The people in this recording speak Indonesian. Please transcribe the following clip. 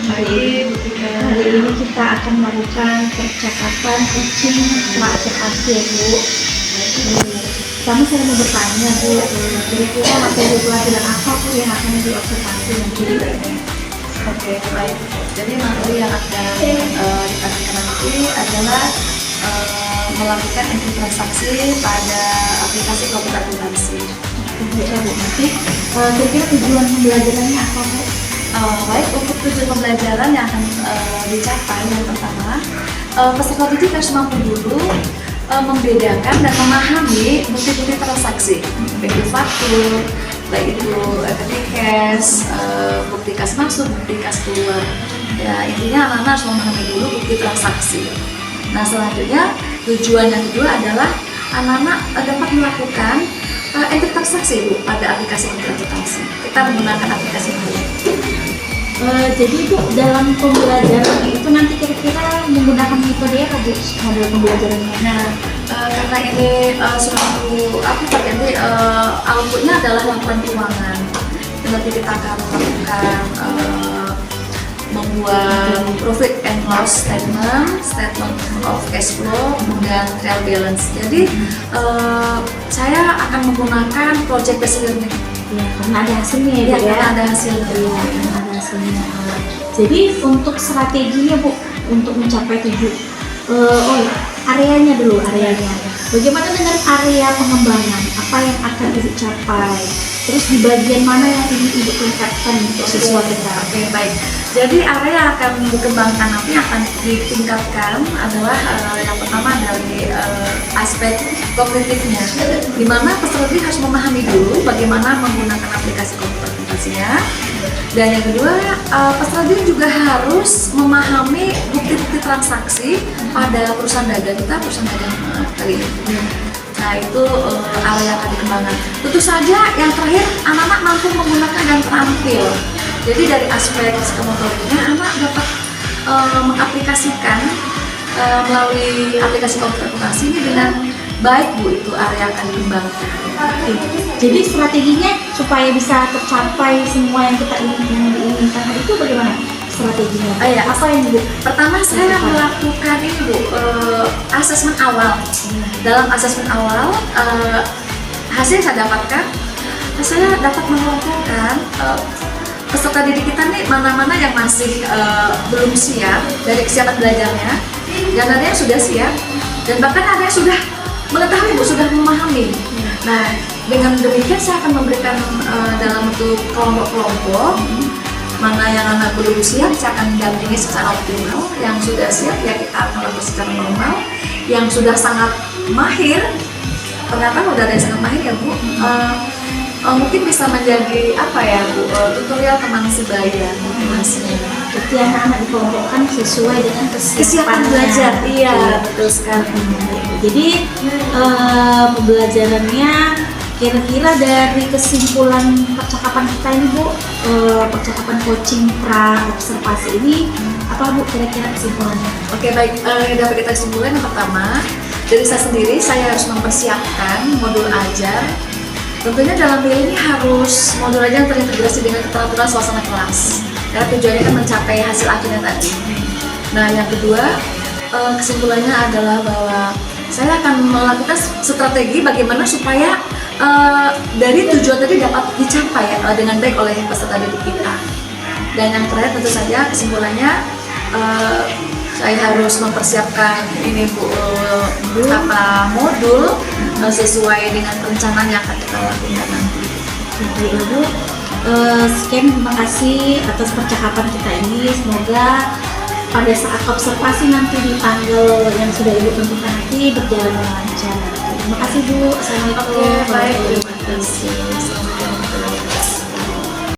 Baik, hari ini kita akan melakukan percakapan coaching pra-aplikasi ya Bu. Pertama saya mau bertanya Bu, kira-kira materi pelajaran apa Bu yang akan diobservasi nanti? Oke, baik. Jadi materi yang akan dikasihkan nanti adalah melakukan entry transaksi pada aplikasi komputer akuntansi. Ya Bu, nanti kira-kira tujuan pembelajarannya apa Bu? Baik, untuk tujuan pembelajaran yang akan dicapai, yang pertama, peserta didik harus mampu dulu membedakan dan memahami bukti-bukti transaksi, baik itu faktur, baik itu petty cash, bukti kas masuk, bukti kas keluar. Ya, intinya anak-anak harus memahami dulu bukti transaksi. Nah, selanjutnya tujuan yang kedua adalah anak-anak dapat melakukan entry transaksi Bu pada aplikasi komputer akuntansi. Kita menggunakan aplikasi ini. Jadi Bu, dalam pembelajaran itu nanti kira-kira menggunakan metode apa Bu, model pembelajarannya? Nah, karena ini suatu aplikasi, outputnya adalah laporan keuangan. Nanti kita akan melakukan membuat profit and loss statement, statement of cash flow, kemudian trial balance. Jadi saya akan menggunakan project based learning. Ya, karena ada hasilnya ya, Bu, ya. Karena ada hasilnya. Karena ada hasilnya. Jadi untuk strateginya Bu, untuk mencapai areanya dulu, areanya. Bagaimana dengan area pengembangan? Apa yang akan Ibu capai? Terus di bagian mana yang ingin Ibu tingkatkan untuk siswa kita? Oke, baik. Jadi area yang akan dikembangkan nanti akan ditingkatkan adalah yang pertama dari aspek kognitifnya, di mana peserta didik harus memahami dulu bagaimana menggunakan aplikasi komputer akuntansinya. Dan yang kedua, peserta didik juga harus memahami bukti-bukti transaksi pada perusahaan dagang kita, perusahaan dagang kali ini. Nah, itu area yang akan dikembangkan. Tentu saja yang terakhir, anak-anak mampu menggunakan dan terampil. Jadi dari aspek psikomotoriknya, anak dapat mengaplikasikan melalui aplikasi komputer akuntansi ini dengan baik Bu, itu area yang akan dikembangkan. Jadi strateginya supaya bisa tercapai semua yang kita inginkan itu bagaimana strateginya? Apa yang Bu? Pertama saya melakukan ini Bu, asesmen awal. Dalam asesmen awal, hasil yang saya dapatkan, saya dapat mengelompokkan peserta didik kita nih mana-mana yang masih belum siap dari kesiapan belajarnya, dan ada yang sudah siap, dan bahkan ada yang sudah mengetahui Bu, sudah memahami. Nah, dengan demikian saya akan memberikan dalam bentuk kelompok-kelompok. Mana yang anak belum siap, saya akan dampingi secara optimal. Yang sudah siap, ya kita akan lakukan secara normal. Yang sudah sangat mahir, ternyata udah ada yang sangat mahir ya Bu, mungkin bisa menjadi apa ya Bu, tutorial teman sebaya masnya. Jadi anak-anak dikelompokkan sesuai dengan Kesiapan belajar. Iya, betul sekali. Jadi pembelajarannya kira-kira dari kesimpulan percakapan kita ini Bu, percakapan coaching pra observasi ini apa Bu kira-kira kesimpulannya? Oke, baik, yang dapat kita simpulkan yang pertama, dari saya sendiri saya harus mempersiapkan modul ajar. Tentunya dalam hal ini harus modul ajar yang terintegrasi dengan keteraturan suasana kelas, karena tujuannya kan mencapai hasil akhirnya tadi. Nah, yang kedua, kesimpulannya adalah bahwa saya akan melakukan strategi bagaimana supaya dari tujuan tadi dapat dicapai dengan baik oleh peserta didik kita. Dan yang terakhir tentu saja kesimpulannya, saya harus mempersiapkan ini Bu, beberapa modul sesuai dengan perencanaan yang akan kita lakukan nanti. Baik Ibu, sekian terima kasih atas percakapan kita ini. Semoga pada saat observasi nanti di tanggal yang sudah Ibu tentukan nanti berjalan lancar. Terima kasih Bu. Assalamualaikum. Oke, baik. Terima kasih. Assalamualaikum.